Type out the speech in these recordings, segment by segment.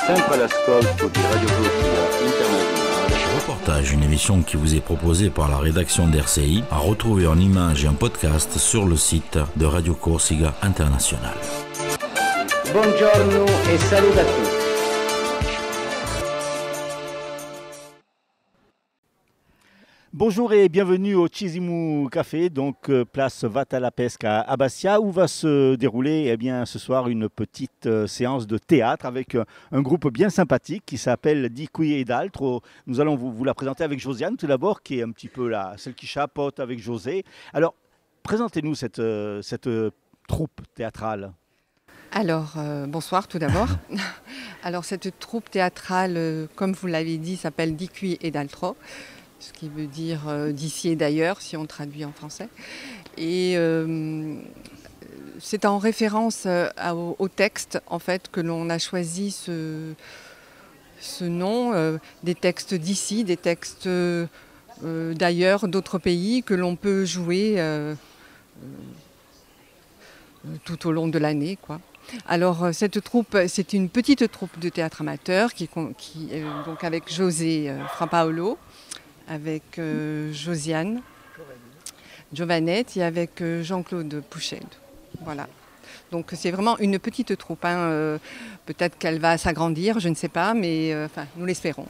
Sempre all'ascolto di Radio Corsica Internazionale. Reportage, une émission qui vous est proposée par la rédaction d'RCI, à retrouver en images et en podcast sur le site de Radio Corsica Internazionale. Buongiorno e saluto a tutti. Bonjour et bienvenue au Cisimou Café, donc place Vata la Pesca à Bastia, où va se dérouler ce soir une petite séance de théâtre avec un groupe bien sympathique qui s'appelle Di Qui ed Altro. Nous allons vous la présenter avec Josiane tout d'abord, qui est un petit peu celle qui chapeaute avec José. Alors, présentez-nous cette troupe théâtrale. Alors, bonsoir tout d'abord. Alors, cette troupe théâtrale, comme vous l'avez dit, s'appelle Di Qui ed Altro, ce qui veut dire d'ici et d'ailleurs, si on traduit en français. Et c'est en référence au texte, en fait, que l'on a choisi ce nom, des textes d'ici, des textes d'ailleurs, d'autres pays, que l'on peut jouer tout au long de l'année, quoi. Alors, cette troupe, c'est une petite troupe de théâtre amateur, donc avec José Frampaolo, avec Josiane, Giovanette et avec Jean-Claude Pouched. Voilà. Donc c'est vraiment une petite troupe. Peut-être qu'elle va s'agrandir, je ne sais pas, mais nous l'espérons.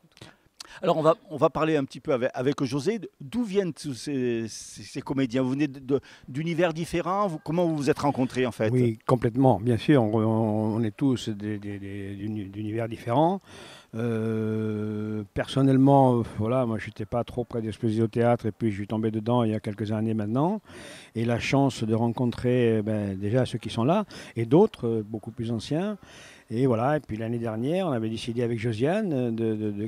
Alors on va parler un petit peu avec José. D'où viennent tous ces comédiens? Vous venez d'univers différents? Comment vous vous êtes rencontrés en fait? Oui, complètement. Bien sûr, on est tous d'univers différents. Personnellement, voilà, moi je n'étais pas trop prédisposé au théâtre et puis je suis tombé dedans il y a quelques années maintenant. Et la chance de rencontrer déjà ceux qui sont là et d'autres beaucoup plus anciens. Et voilà, et puis l'année dernière, on avait décidé avec Josiane de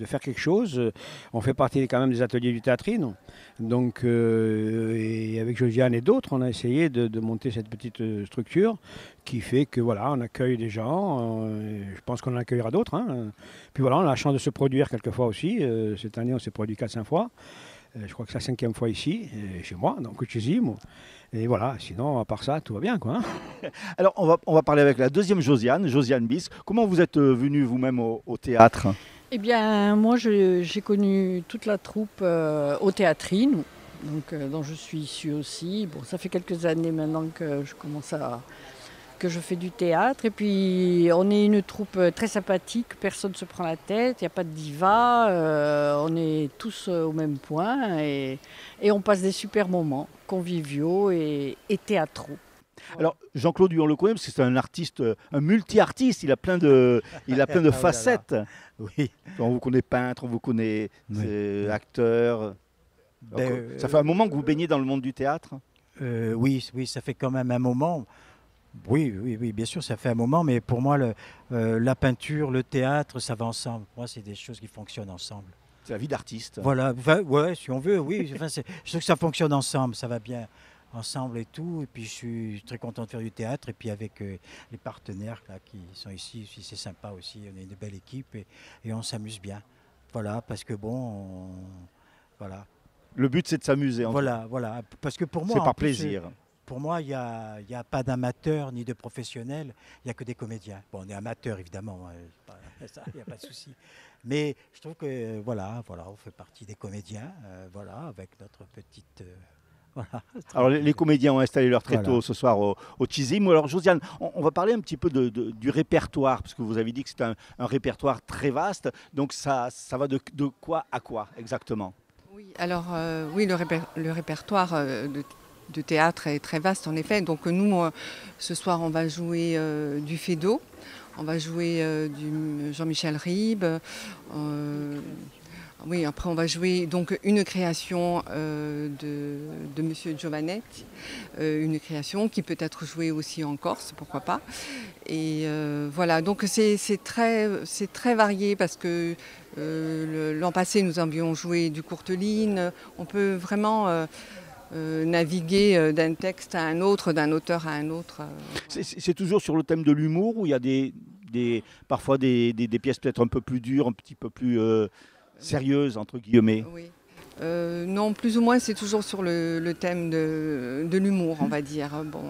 faire quelque chose. On fait partie quand même des ateliers du théâtrine. Donc, et avec Josiane et d'autres, on a essayé de monter cette petite structure qui fait que voilà, on accueille des gens. Je pense qu'on en accueillera d'autres. Puis voilà, on a la chance de se produire quelquefois aussi. Cette année, on s'est produit 4-5 fois. Je crois que c'est la 5e fois ici, chez moi, donc au Cisimou. Et voilà, sinon, à part ça, tout va bien, quoi. Alors, on va parler avec la deuxième Josiane Bis. Comment vous êtes venue vous-même au théâtre? Eh bien, moi, j'ai connu toute la troupe au Théâtrine, donc, dont je suis issue aussi. Bon, ça fait quelques années maintenant que je fais du théâtre. Et puis, on est une troupe très sympathique, personne ne se prend la tête, il n'y a pas de diva, on est tous au même point et on passe des super moments conviviaux et théâtraux. Alors, Jean-Claude, on le connaît parce que c'est un artiste, un multi-artiste, il a plein de facettes. Oui. On vous connaît peintre, on vous connaît acteur. Ça fait un moment que vous baignez dans le monde du théâtre? Oui, ça fait quand même un moment. Oui, bien sûr, ça fait un moment, mais pour moi, la peinture, le théâtre, ça va ensemble. Pour moi, c'est des choses qui fonctionnent ensemble. C'est la vie d'artiste. Voilà, ouais, si on veut, oui. Je trouve que ça fonctionne ensemble, ça va bien ensemble et tout. Et puis, je suis très content de faire du théâtre. Et puis, avec les partenaires là, qui sont ici, c'est sympa aussi. On est une belle équipe et on s'amuse bien. Voilà, parce que bon, voilà. Le but, c'est de s'amuser. Voilà, parce que pour moi, c'est par plaisir. Pour moi, il n'y a pas d'amateurs ni de professionnels, il n'y a que des comédiens. Bon, on est amateurs, évidemment, il n'y a pas de souci. Mais je trouve que, voilà, on fait partie des comédiens, avec notre petite... voilà. Alors, les comédiens ont installé leur tréteau ce soir au Cisimou. Alors, Josiane, on va parler un petit peu du répertoire, parce que vous avez dit que c'est un répertoire très vaste. Donc, ça va de quoi à quoi, exactement? Oui, alors, le répertoire de théâtre est très vaste en effet. Donc nous, ce soir, on va jouer du Feydeau, on va jouer du Jean-Michel Ribes. Oui, après on va jouer donc une création de Monsieur Giovanetti, une création qui peut être jouée aussi en Corse, pourquoi pas. Et voilà, donc c'est très varié parce que l'an passé nous avions joué du Courteline. On peut vraiment naviguer d'un texte à un autre, d'un auteur à un autre. C'est toujours sur le thème de l'humour ou il y a parfois des pièces peut-être un peu plus dures, un petit peu plus sérieuses, entre guillemets? Oui. Non, plus ou moins, c'est toujours sur le thème de l'humour, on va dire. Bon,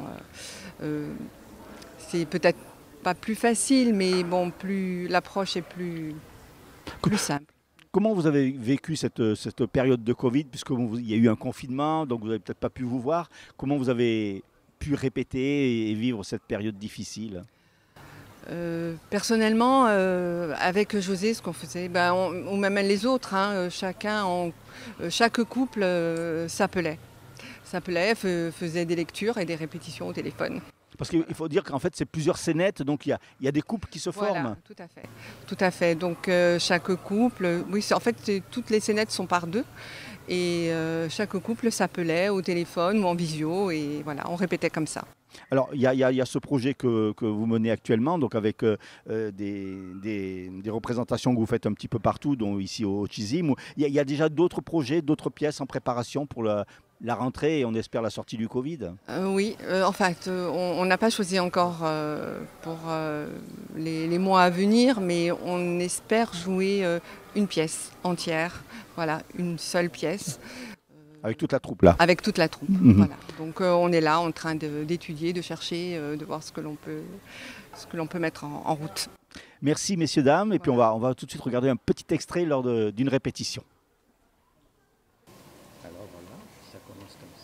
c'est peut-être pas plus facile, mais bon, l'approche est plus simple. Comment vous avez vécu cette période de Covid, puisque il y a eu un confinement, donc vous n'avez peut-être pas pu vous voir. Comment vous avez pu répéter et vivre cette période difficile? Personnellement, avec José, ce qu'on faisait, ou même les autres, hein, chaque couple s'appelait, faisait des lectures et des répétitions au téléphone. Parce qu'il faut dire qu'en fait, c'est plusieurs scénettes, donc il y a des couples qui se Voilà, forment. tout à fait. Tout à fait. Donc chaque couple, oui, en fait, toutes les scénettes sont par deux. Et chaque couple s'appelait au téléphone ou en visio, et voilà, on répétait comme ça. Alors, il y a ce projet que vous menez actuellement, donc avec des représentations que vous faites un petit peu partout, dont ici au Chizim. Il y a déjà d'autres projets, d'autres pièces en préparation pour la rentrée et on espère la sortie du Covid. Oui, en fait, on n'a pas choisi encore pour les mois à venir, mais on espère jouer une pièce entière, voilà, une seule pièce. Avec toute la troupe là. Avec toute la troupe, voilà. Donc on est là en train d'étudier, de chercher, de voir ce que l'on peut mettre en route. Merci messieurs, dames, et puis on va tout de suite regarder un petit extrait lors d'une répétition. Alors voilà, ça commence comme ça.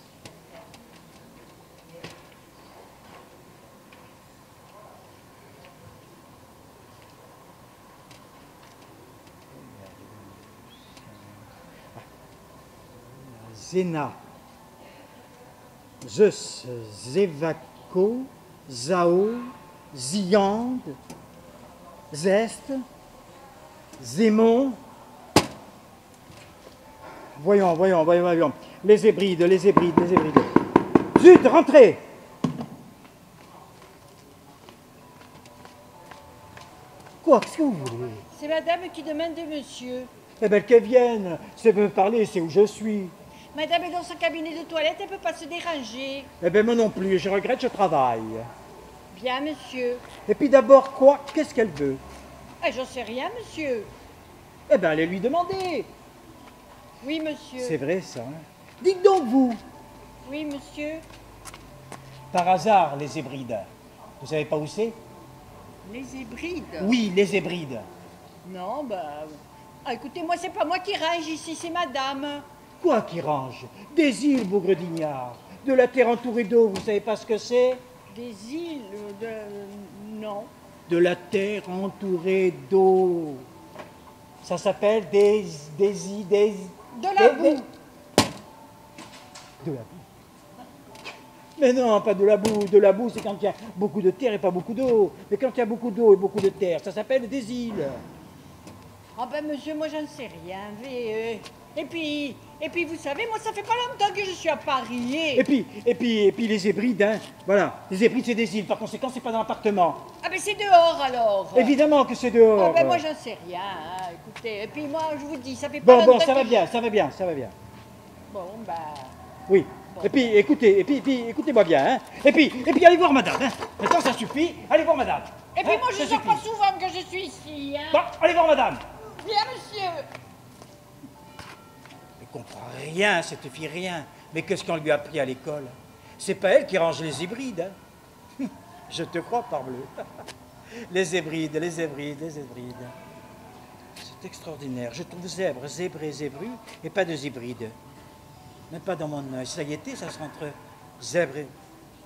Zéna, Zeus, Zévaco, Zao, Ziande, Zeste, Zémon. Voyons. Les Hébrides. Zut, rentrez! Quoi, qu'est-ce que vous voulez? C'est madame qui demande de monsieur. Eh bien, qu'elle vienne. Si elle veut me parler, c'est où je suis. Madame est dans son cabinet de toilette, elle ne peut pas se déranger. Eh bien, moi non plus, je regrette, je travaille. Bien, monsieur. Et puis d'abord, quoi? Qu'est-ce qu'elle veut? Ah, j'en sais rien, monsieur. Eh bien, allez lui demander. Oui, monsieur. C'est vrai, ça. Hein? Dites donc, vous, Oui, monsieur. par hasard, les Hébrides, vous savez pas où c'est? Les Hébrides. Oui, les Hébrides. Non, ah, écoutez, moi, c'est pas moi qui range ici, c'est madame. Quoi qui range? Des îles, bougre d'ignard. De la terre entourée d'eau, vous savez pas ce que c'est? Des îles de... Non. De la terre entourée d'eau. Ça s'appelle des De la boue. De la boue. Mais non, pas de la boue. De la boue, c'est quand il y a beaucoup de terre et pas beaucoup d'eau. Mais quand il y a beaucoup d'eau et beaucoup de terre, ça s'appelle des îles. Ah ben, monsieur, moi, j'en sais rien. Mais, et puis, vous savez, moi, ça fait pas longtemps que je suis à Paris. Et puis les Hébrides, hein. Voilà. Les Hébrides, c'est des îles. Par conséquent, c'est pas dans l'appartement. Ah ben, c'est dehors, alors. Évidemment que c'est dehors. Ah ben, moi, j'en sais rien, hein, écoutez. Et puis, moi, je vous dis, ça fait pas longtemps Bon, ça va que bien, ça va bien, ça va bien. Bon, bah... Oui. Et puis, écoutez-moi bien, hein. Et puis, allez voir madame, hein. Maintenant, ça suffit. Allez voir madame. Et puis Hein, moi, je ça ne sors suffit. pas souvent que je suis ici, hein. Bon, allez voir madame. Bien, monsieur. Elle comprend rien, cette fille, rien. Mais qu'est-ce qu'on lui a appris à l'école? C'est pas elle qui range les Hébrides, hein. Je te crois, parbleu. Les Hébrides. C'est extraordinaire. Je trouve zèbre, zébré, zébru, et pas de Hébrides. Même pas dans mon œil. Ça y était, ça sera entre zèbre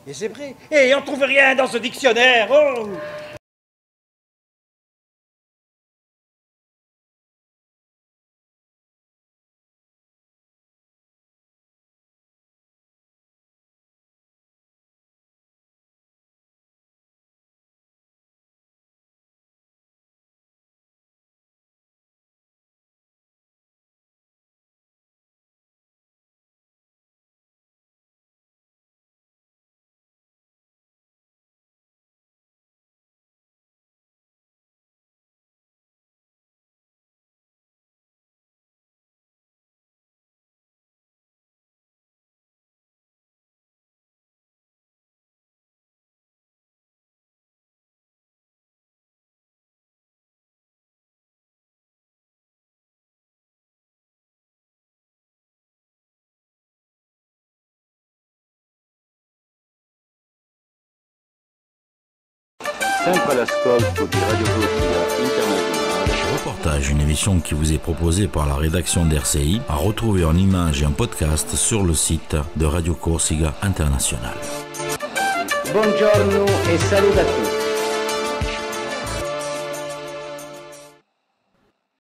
et zébré. Et on trouve rien dans ce dictionnaire. Oh! sempre all'ascolto di Radio Corsica Internazionale. Reportage, une émission qui vous est proposée par la rédaction d'RCI, à retrouver en images et en podcast sur le site de Radio Corsica Internazionale. Buongiorno e saluto a tutti.